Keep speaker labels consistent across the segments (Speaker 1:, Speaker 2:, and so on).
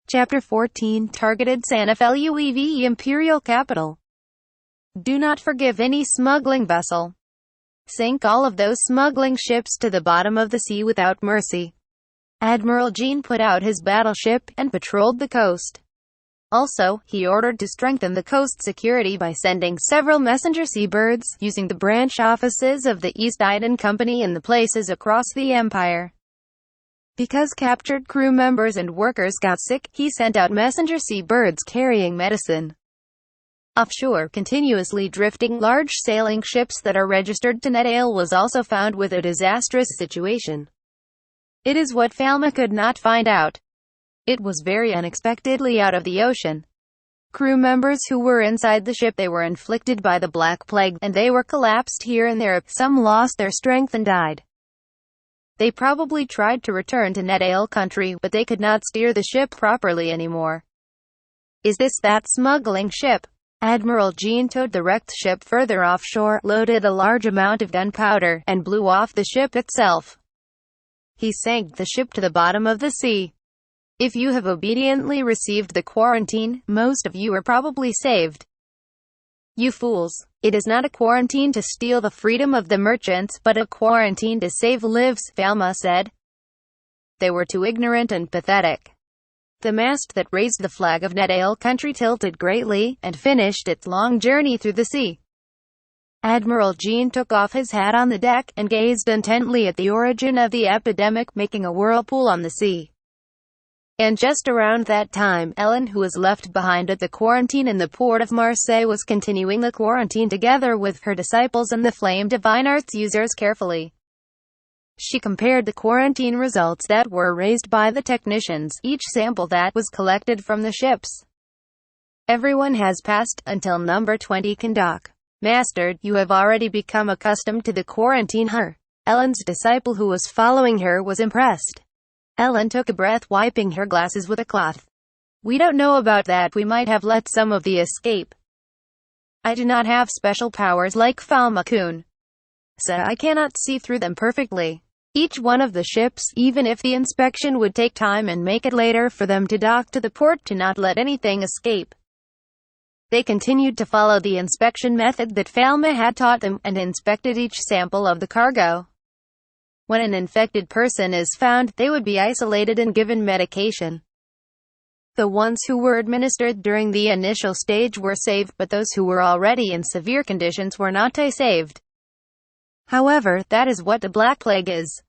Speaker 1: Chapter 14 Targeted Santa FLUEVE Imperial Capital. Do not forgive any smuggling vessel. Sink all of those smuggling ships to the bottom of the sea without mercy. Admiral Jean put out his battleship and patrolled the coast. Also, he ordered to strengthen the coast security by sending several messenger seabirds, using the branch offices of the East Indian Company in the places across the empire. Because captured crew members and workers got sick, he sent out messenger seabirds carrying medicine. Offshore, continuously drifting large sailing ships that are registered to NetAil was also found with a disastrous situation. It is what Falma could not find out. It was very unexpectedly out of the ocean. Crew members who were inside the ship, they were inflicted by the Black Plague, and they were collapsed here and there. Some lost their strength and died. They probably tried to return to NetAil country, but they could not steer the ship properly anymore. Is this that smuggling ship? Admiral Jean towed the wrecked ship further offshore, loaded a large amount of gunpowder, and blew off the ship itself. He sank the ship to the bottom of the sea. If you have obediently received the quarantine, most of you are probably saved. You fools. It is not a quarantine to steal the freedom of the merchants, but a quarantine to save lives, Falma said. They were too ignorant and pathetic. The mast that raised the flag of NetAil country tilted greatly, and finished its long journey through the sea. Admiral Jean took off his hat on the deck, and gazed intently at the origin of the epidemic, making a whirlpool on the sea. And just around that time, Ellen, who was left behind at the quarantine in the port of Marseille, was continuing the quarantine together with her disciples and the Flame Divine Arts users carefully. She compared the quarantine results that were raised by the technicians, each sample that was collected from the ships. Everyone has passed, until number 20 can dock. Master, you have already become accustomed to the quarantine. Her. Ellen's disciple who was following her was impressed. Ellen took a breath, wiping her glasses with a cloth. We don't know about that. We might have let some of the escape. I do not have special powers like Falma-kun. So I cannot see through them perfectly. Each one of the ships, even if the inspection would take time and make it later for them to dock to the port, to not let anything escape. They continued to follow the inspection method that Falma had taught them, and inspected each sample of the cargo. When an infected person is found, they would be isolated and given medication. The ones who were administered during the initial stage were saved, but those who were already in severe conditions were not saved. However, that is what the Black Plague is.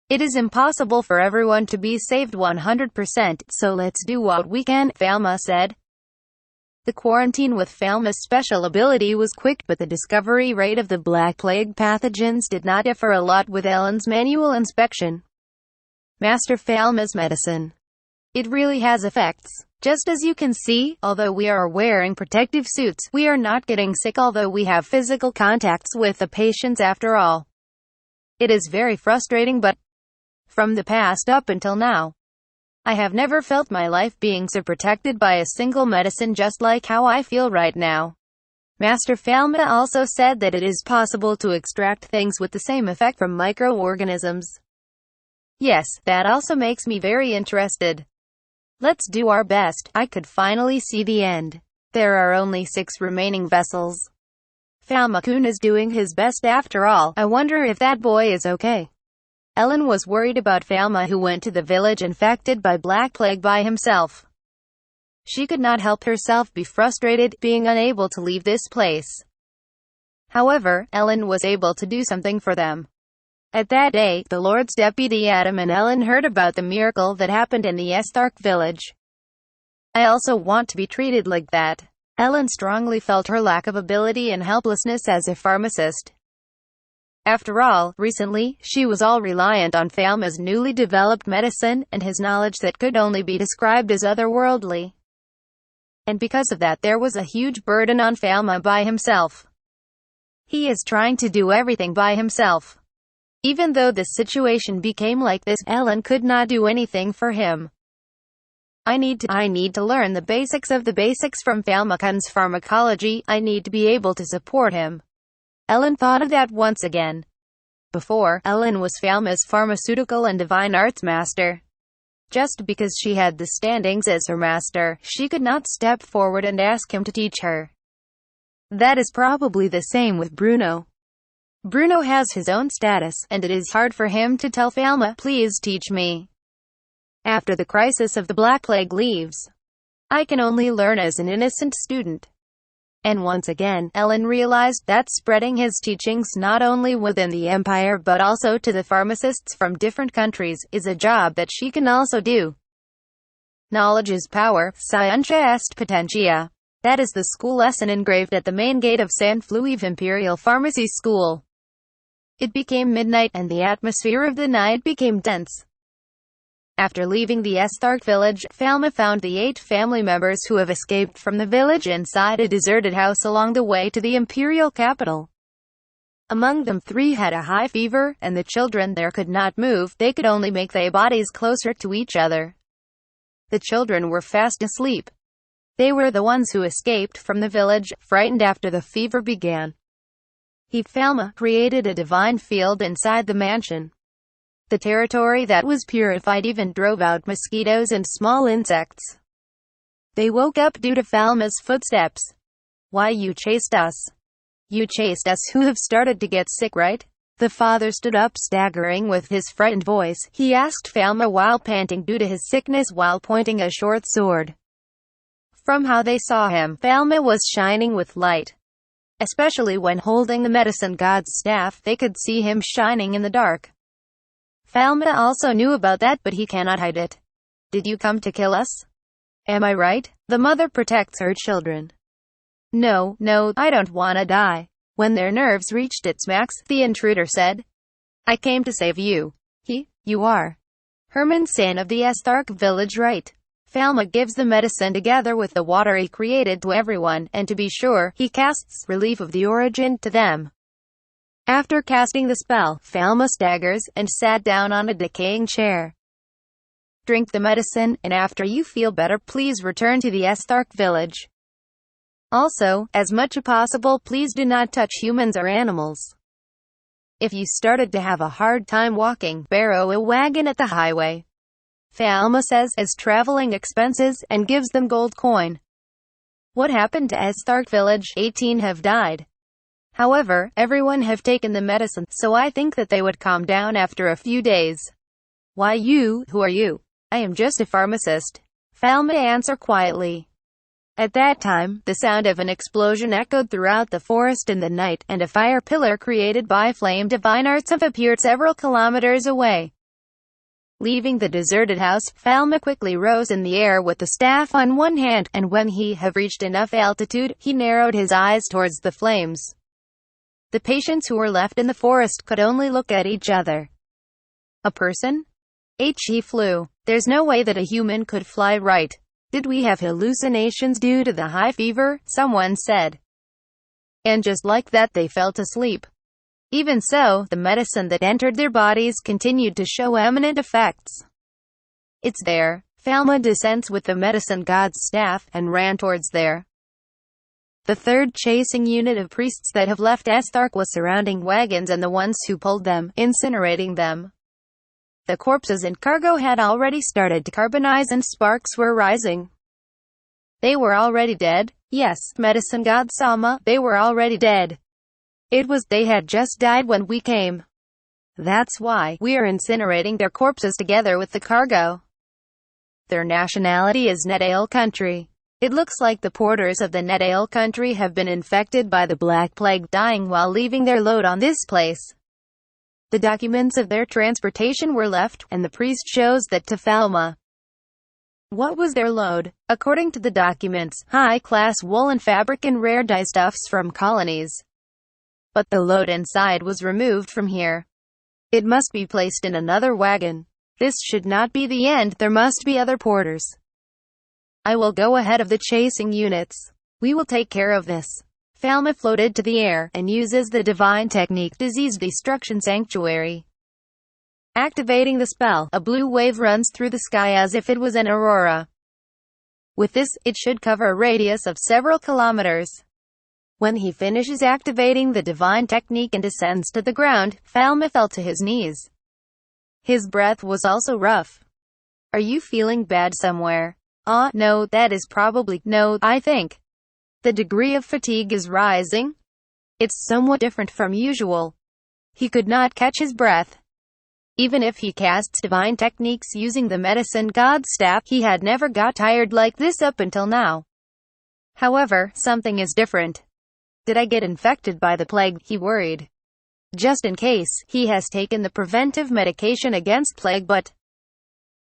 Speaker 1: It is impossible for everyone to be saved 100%, so let's do what we can, Falma said. The quarantine with Falma's special ability was quick, but the discovery rate of the Black Plague pathogens did not differ a lot with Ellen's manual inspection. Master Falma's medicine. It really has effects. Just as you can see, although we are wearing protective suits, we are not getting sick although we have physical contacts with the patients after all. It is very frustrating, but from the past up until now, I have never felt my life being so protected by a single medicine, just like how I feel right now. Master Falma also said that it is possible to extract things with the same effect from microorganisms. Yes, that also makes me very interested. Let's do our best. I could finally see the end. There are only 6 remaining vessels. Falma-kun is doing his best after all. I wonder if that boy is okay. Ellen was worried about Falma, who went to the village infected by Black Plague by himself. She could not help herself be frustrated, being unable to leave this place. However, Ellen was able to do something for them. At that day, the Lord's Deputy Adam and Ellen heard about the miracle that happened in the Esthark village. I also want to be treated like that. Ellen strongly felt her lack of ability and helplessness as a pharmacist. After all, recently, she was all reliant on Falma's newly developed medicine, and his knowledge that could only be described as otherworldly. And because of that, there was a huge burden on Falma by himself. He is trying to do everything by himself. Even though this situation became like this, Ellen could not do anything for him. I need to learn the basics of the basics from Falma-kun's pharmacology. I need to be able to support him. Ellen thought of that once again. Before, Ellen was Falma's pharmaceutical and divine arts master. Just because she had the standings as her master, she could not step forward and ask him to teach her. That is probably the same with Bruno. Bruno has his own status, and it is hard for him to tell Falma, please teach me. After the crisis of the Black Plague leaves, I can only learn as an innocent student. And once again, Ellen realized that spreading his teachings not only within the Empire but also to the pharmacists from different countries, is a job that she can also do. Knowledge is power, scientia est potentia. That is the school lesson engraved at the main gate of San FLUEVE Imperial Pharmacy School. It became midnight, and the atmosphere of the night became dense. After leaving the Esthark village, Falma found the 8 family members who have escaped from the village inside a deserted house along the way to the imperial capital. Among them 3 had a high fever, and the children there could not move, they could only make their bodies closer to each other. The children were fast asleep. They were the ones who escaped from the village, frightened after the fever began. Falma created a divine field inside the mansion. The territory that was purified even drove out mosquitoes and small insects. They woke up due to Falma's footsteps. Why you chased us? You chased us who have started to get sick, right? The father stood up staggering with his frightened voice. He asked Falma while panting due to his sickness while pointing a short sword. From how they saw him, Falma was shining with light. Especially when holding the medicine god's staff, they could see him shining in the dark. Falma also knew about that, but he cannot hide it. Did you come to kill us? Am I right? The mother protects her children. No, I don't wanna die. When their nerves reached its max, the intruder said, I came to save you. You are Herman San of the Esthark village, right? Falma gives the medicine together with the water he created to everyone, and to be sure, he casts relief of the origin to them. After casting the spell, Falma staggers, and sat down on a decaying chair. Drink the medicine, and after you feel better, please return to the Esthark village. Also, as much as possible, please do not touch humans or animals. If you started to have a hard time walking, borrow a wagon at the highway. Falma says, as traveling expenses, and gives them gold coin. What happened to Esthark village? 18 have died. However, everyone have taken the medicine, so I think that they would calm down after a few days. Why you? Who are you? I am just a pharmacist. Falma answered quietly. At that time, the sound of an explosion echoed throughout the forest in the night, and a fire pillar created by flame divine arts have appeared several kilometers away. Leaving the deserted house, Falma quickly rose in the air with the staff on one hand, and when he had reached enough altitude, he narrowed his eyes towards the flames. The patients who were left in the forest could only look at each other. A person? He flew. There's no way that a human could fly, right? Did we have hallucinations due to the high fever? Someone said. And just like that they fell asleep. Even so, the medicine that entered their bodies continued to show eminent effects. It's there. Falma descends with the medicine god's staff, and ran towards there. The third chasing unit of priests that have left Esthark was surrounding wagons and the ones who pulled them, incinerating them. The corpses and cargo had already started to carbonize and sparks were rising. They were already dead. Yes, medicine god Sama, they were already dead. It was they had just died when we came. That's why we are incinerating their corpses together with the cargo. Their nationality is Netale country. It looks like the porters of the Netale country have been infected by the Black Plague, dying while leaving their load on this place. The documents of their transportation were left, and the priest shows that to Falma. What was their load? According to the documents, high-class woolen fabric and rare dye stuffs from colonies. But the load inside was removed from here. It must be placed in another wagon. This should not be the end, there must be other porters. I will go ahead of the chasing units. We will take care of this. Falma floated to the air, and uses the divine technique Disease Destruction Sanctuary. Activating the spell, a blue wave runs through the sky as if it was an aurora. With this, it should cover a radius of several kilometers. When he finishes activating the divine technique and descends to the ground, Falma fell to his knees. His breath was also rough. Are you feeling bad somewhere? No, that is probably, no, I think. The degree of fatigue is rising. It's somewhat different from usual. He could not catch his breath. Even if he casts divine techniques using the medicine god's staff, he had never got tired like this up until now. However, something is different. Did I get infected by the plague? He worried. Just in case, he has taken the preventive medication against plague, but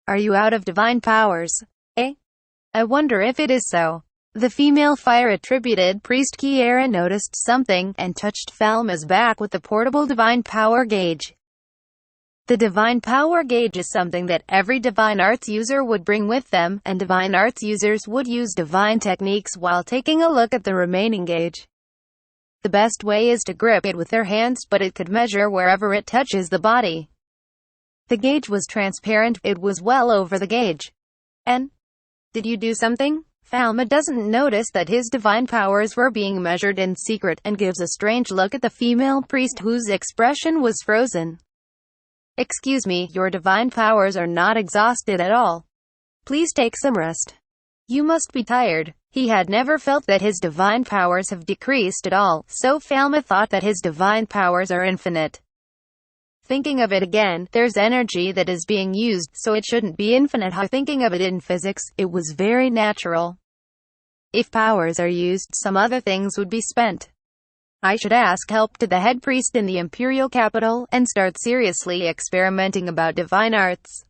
Speaker 1: are you out of divine powers? I wonder if it is so. The female fire-attributed priest Kiera noticed something, and touched Falma's back with the portable divine power gauge. The divine power gauge is something that every divine arts user would bring with them, and divine arts users would use divine techniques while taking a look at the remaining gauge. The best way is to grip it with their hands, but it could measure wherever it touches the body. The gauge was transparent, it was well over the gauge. And did you do something? Falma doesn't notice that his divine powers were being measured in secret, and gives a strange look at the female priest whose expression was frozen. Excuse me, your divine powers are not exhausted at all. Please take some rest. You must be tired. He had never felt that his divine powers have decreased at all, so Falma thought that his divine powers are infinite. Thinking of it again, there's energy that is being used, so it shouldn't be infinite. Thinking of it in physics, it was very natural. If powers are used, some other things would be spent. I should ask help to the head priest in the imperial capital, and start seriously experimenting about divine arts.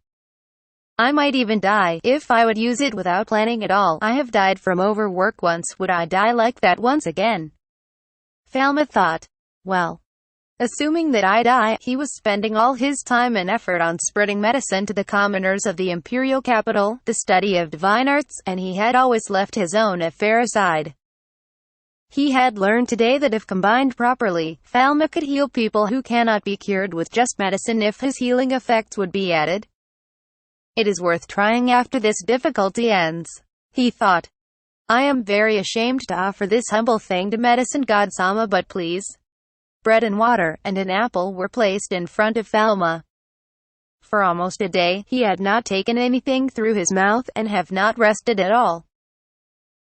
Speaker 1: I might even die, if I would use it without planning at all. I have died from overwork once, would I die like that once again? Falma thought. Well, assuming that I die, he was spending all his time and effort on spreading medicine to the commoners of the imperial capital, the study of divine arts, and he had always left his own affair aside. He had learned today that if combined properly, Falma could heal people who cannot be cured with just medicine if his healing effects would be added. It is worth trying after this difficulty ends, he thought. I am very ashamed to offer this humble thing to medicine god Sama, but please. Bread and water, and an apple were placed in front of Falma. For almost a day, he had not taken anything through his mouth, and have not rested at all.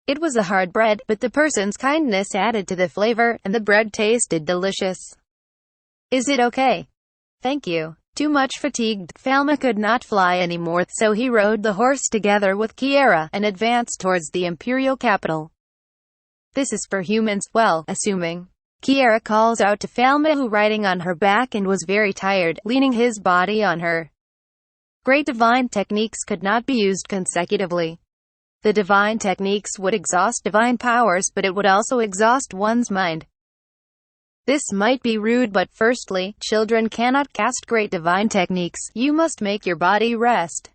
Speaker 1: It was a hard bread, but the person's kindness added to the flavor, and the bread tasted delicious. Is it okay? Thank you. Too much fatigued, Falma could not fly anymore, so he rode the horse together with Kiera, and advanced towards the imperial capital. This is for humans, well, assuming. Kiera calls out to Falma, who riding on her back and was very tired, leaning his body on her. Great divine techniques could not be used consecutively. The divine techniques would exhaust divine powers, but it would also exhaust one's mind. This might be rude, but firstly, children cannot cast great divine techniques. You must make your body rest.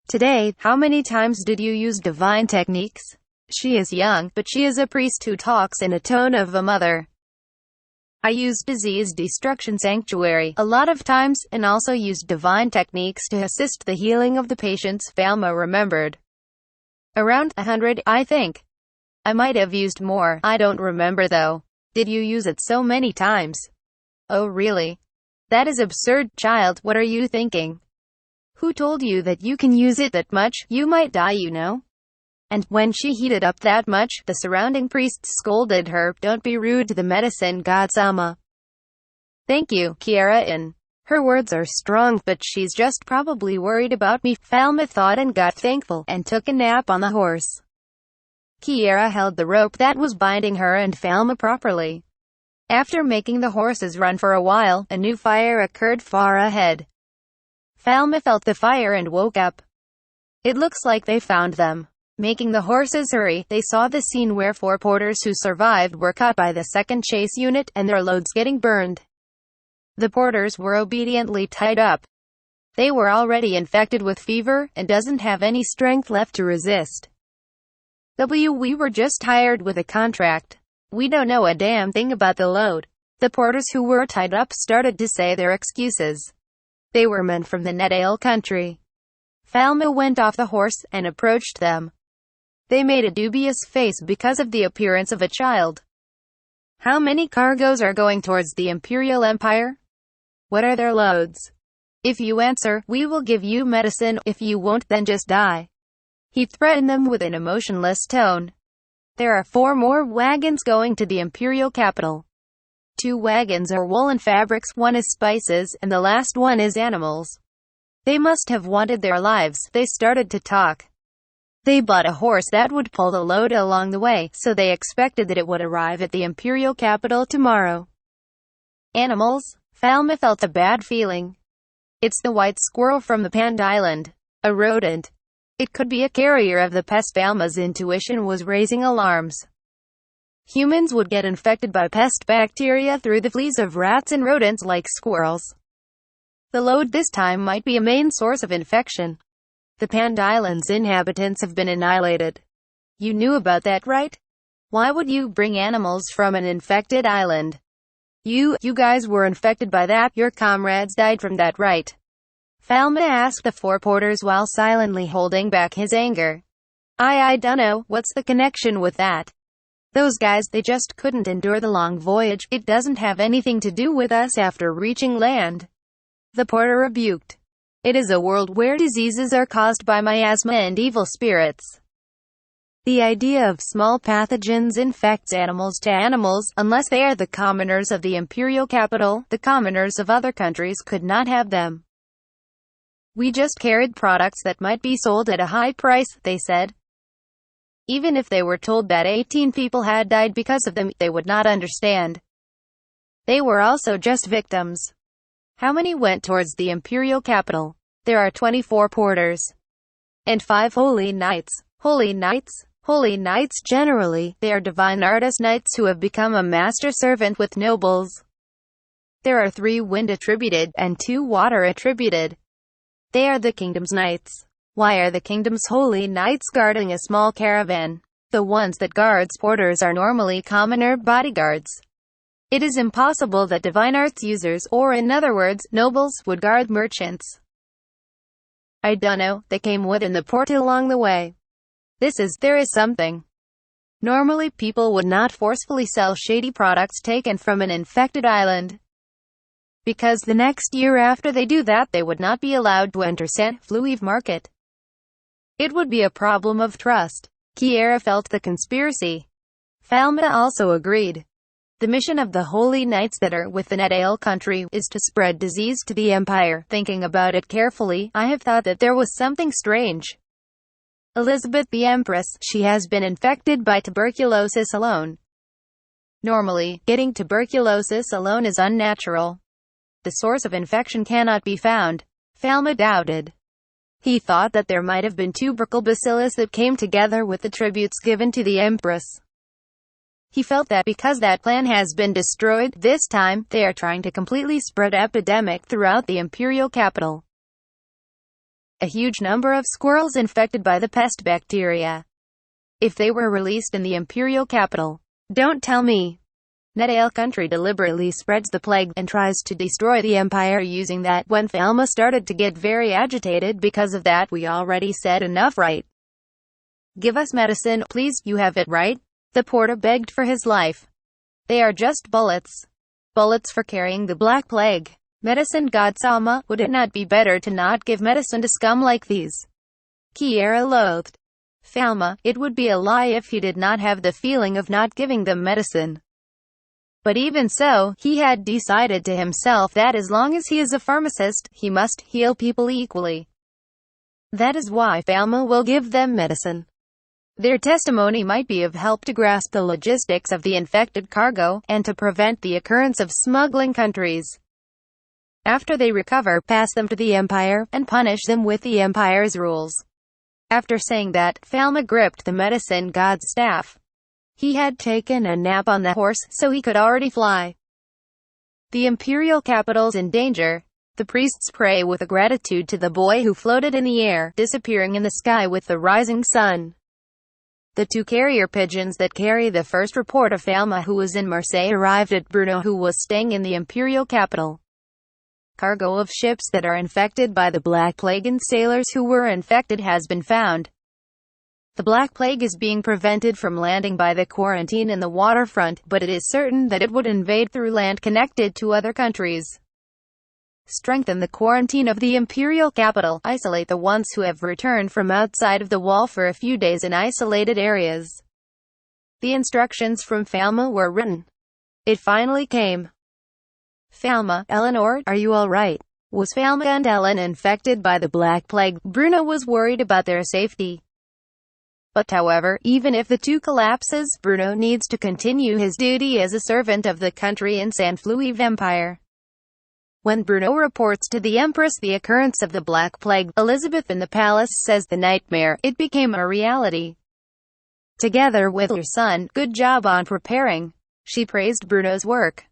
Speaker 1: Today, how many times did you use divine techniques? She is young, but she is a priest who talks in a tone of a mother. I used disease destruction sanctuary a lot of times, and also used divine techniques to assist the healing of the patients, Falma remembered. Around 100, I think. I might have used more, I don't remember though. Did you use it so many times? Oh really? That is absurd, child, what are you thinking? Who told you that you can use it that much? You might die, you know. And when she heated up that much, the surrounding priests scolded her, don't be rude to the medicine god Sama. Thank you, Kiera, and her words are strong, but she's just probably worried about me, Falma thought, and got thankful, and took a nap on the horse. Kiera held the rope that was binding her and Falma properly. After making the horses run for a while, a new fire occurred far ahead. Falma felt the fire and woke up. It looks like they found them. Making the horses hurry, they saw the scene where 4 porters who survived were caught by the second chase unit, and their loads getting burned. The porters were obediently tied up. They were already infected with fever, and doesn't have any strength left to resist. We were just hired with a contract. We don't know a damn thing about the load. The porters who were tied up started to say their excuses. They were men from the Nedale country. Falma went off the horse, and approached them. They made a dubious face because of the appearance of a child. How many cargoes are going towards the Imperial Empire? What are their loads? If you answer, we will give you medicine. If you won't, then just die. He threatened them with an emotionless tone. There are 4 more wagons going to the imperial capital. 2 wagons are woolen fabrics, 1 is spices, and the last one is animals. They must have wanted their lives. They started to talk. They bought a horse that would pull the load along the way, so they expected that it would arrive at the imperial capital tomorrow. Animals? Falma felt a bad feeling. It's the white squirrel from the Pand Island. A rodent. It could be a carrier of the pest. Falma's intuition was raising alarms. Humans would get infected by pest bacteria through the fleas of rats and rodents like squirrels. The load this time might be a main source of infection. The Pand Island's inhabitants have been annihilated. You knew about that, right? Why would you bring animals from an infected island? You guys were infected by that. Your comrades died from that, right? Falma asked the 4 porters while silently holding back his anger. I dunno, what's the connection with that? Those guys, they just couldn't endure the long voyage. It doesn't have anything to do with us after reaching land. The porter rebuked. It is a world where diseases are caused by miasma and evil spirits. The idea of small pathogens infects animals to animals, unless they are the commoners of the imperial capital. The commoners of other countries could not have them. We just carried products that might be sold at a high price, they said. Even if they were told that 18 people had died because of them, they would not understand. They were also just victims. How many went towards the imperial capital? There are 24 porters. And 5 holy knights. Holy knights? Holy knights generally, they are divine artist knights who have become a master servant with nobles. There are 3 wind attributed, and 2 water attributed. They are the kingdom's knights. Why are the kingdom's holy knights guarding a small caravan? The ones that guards porters are normally commoner bodyguards. It is impossible that divine arts users, or in other words, nobles, would guard merchants. I dunno, they came within the port along the way. There is something. Normally people would not forcefully sell shady products taken from an infected island. Because the next year after they do that, they would not be allowed to enter FLUEVE market. It would be a problem of trust. Kiera felt the conspiracy. Falma also agreed. The mission of the holy knights that are within FLUEVE country is to spread disease to the empire. Thinking about it carefully, I have thought that there was something strange. Elizabeth the Empress, she has been infected by tuberculosis alone. Normally, getting tuberculosis alone is unnatural. The source of infection cannot be found. Falma doubted. He thought that there might have been tubercle bacillus that came together with the tributes given to the Empress. He felt that because that plan has been destroyed, this time, they are trying to completely spread epidemic throughout the imperial capital. A huge number of squirrels infected by the pest bacteria. If they were released in the imperial capital. Don't tell me. FLUEVE country deliberately spreads the plague, and tries to destroy the empire using that. When Falma started to get very agitated because of that, we already said enough, right? Give us medicine, please, you have it, right? The porter begged for his life. They are just bullets. Bullets for carrying the Black Plague. Medicine god Salma, would it not be better to not give medicine to scum like these? Kiera loathed. Falma, it would be a lie if he did not have the feeling of not giving them medicine. But even so, he had decided to himself that as long as he is a pharmacist, he must heal people equally. That is why Falma will give them medicine. Their testimony might be of help to grasp the logistics of the infected cargo, and to prevent the occurrence of smuggling countries. After they recover, pass them to the Empire, and punish them with the Empire's rules. After saying that, Falma gripped the medicine god's staff. He had taken a nap on the horse, so he could already fly. The imperial capital's in danger. The priests pray with gratitude to the boy who floated in the air, disappearing in the sky with the rising sun. The 2 carrier pigeons that carry the first report of Falma, who was in Marseille, arrived at Bruno, who was staying in the imperial capital. Cargo of ships that are infected by the Black Plague and sailors who were infected has been found. The Black Plague is being prevented from landing by the quarantine in the waterfront, but it is certain that it would invade through land connected to other countries. Strengthen the quarantine of the imperial capital. Isolate the ones who have returned from outside of the wall for a few days in isolated areas. The instructions from Falma were written. It finally came. Falma, Eleanor, are you all right? Was Falma and Ellen infected by the Black Plague? Bruno was worried about their safety. But however, even if the two collapses, Bruno needs to continue his duty as a servant of the country in FLUEVE Empire. When Bruno reports to the Empress the occurrence of the Black Plague, Elizabeth in the palace says the nightmare, it became a reality. Together with her son, good job on preparing. She praised Bruno's work.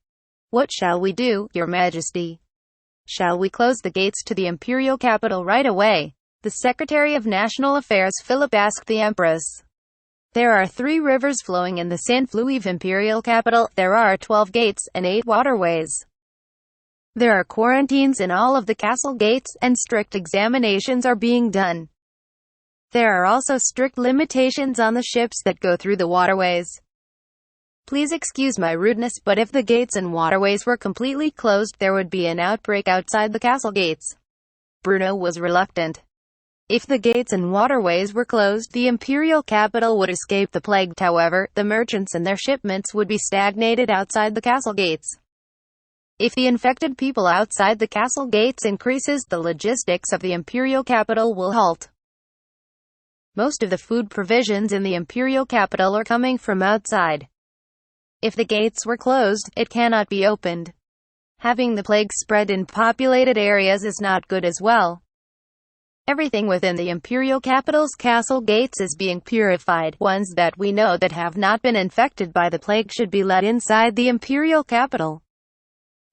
Speaker 1: What shall we do, Your Majesty? Shall we close the gates to the imperial capital right away? The Secretary of National Affairs Philip asked the Empress. There are 3 rivers flowing in the FLUEVE imperial capital, there are 12 gates, and 8 waterways. There are quarantines in all of the castle gates, and strict examinations are being done. There are also strict limitations on the ships that go through the waterways. Please excuse my rudeness, but if the gates and waterways were completely closed, there would be an outbreak outside the castle gates. Bruno was reluctant. If the gates and waterways were closed, the imperial capital would escape the plague. However, the merchants and their shipments would be stagnated outside the castle gates. If the infected people outside the castle gates increases, the logistics of the imperial capital will halt. Most of the food provisions in the imperial capital are coming from outside. If the gates were closed, it cannot be opened. Having the plague spread in populated areas is not good as well. Everything within the imperial capital's castle gates is being purified. Ones that we know that have not been infected by the plague should be let inside the imperial capital,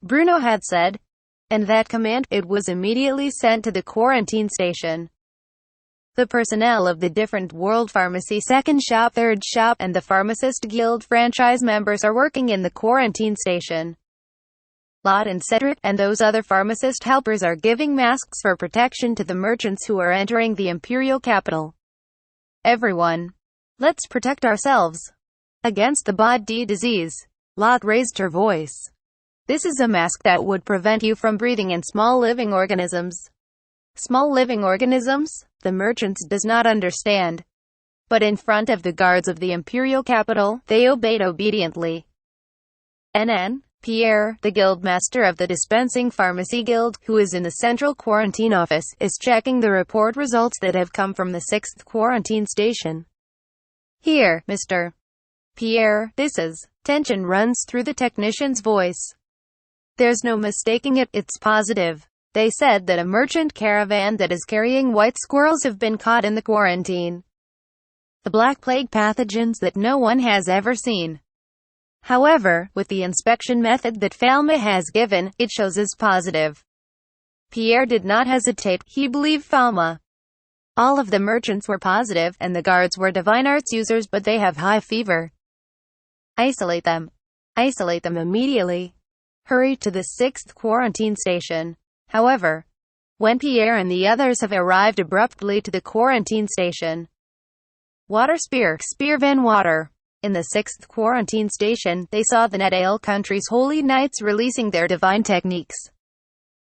Speaker 1: Bruno had said. And that command, it was immediately sent to the quarantine station. The personnel of the different World Pharmacy 2nd Shop, 3rd Shop, and the Pharmacist Guild franchise members are working in the quarantine station. Lot and Cedric, and those other pharmacist helpers are giving masks for protection to the merchants who are entering the imperial capital. Everyone, let's protect ourselves against the body disease. Lot raised her voice. This is a mask that would prevent you from breathing in small living organisms. Small living organisms? The merchants does not understand. But in front of the guards of the imperial capital, they obeyed obediently. NN, Pierre, the guildmaster of the dispensing pharmacy guild, who is in the central quarantine office, is checking the report results that have come from the 6th quarantine station. Here, Mr. Pierre, this is. Tension runs through the technician's voice. There's no mistaking it, it's positive. They said that a merchant caravan that is carrying white squirrels have been caught in the quarantine. The Black Plague pathogens that no one has ever seen. However, with the inspection method that Falma has given, it shows as positive. Pierre did not hesitate, he believed Falma. All of the merchants were positive, and the guards were divine arts users, but they have high fever. Isolate them. Isolate them immediately. Hurry to the 6th quarantine station. However, when Pierre and the others have arrived abruptly to the quarantine station. Water Spear Van Water. In the 6th quarantine station, they saw the Netale country's holy knights releasing their divine techniques.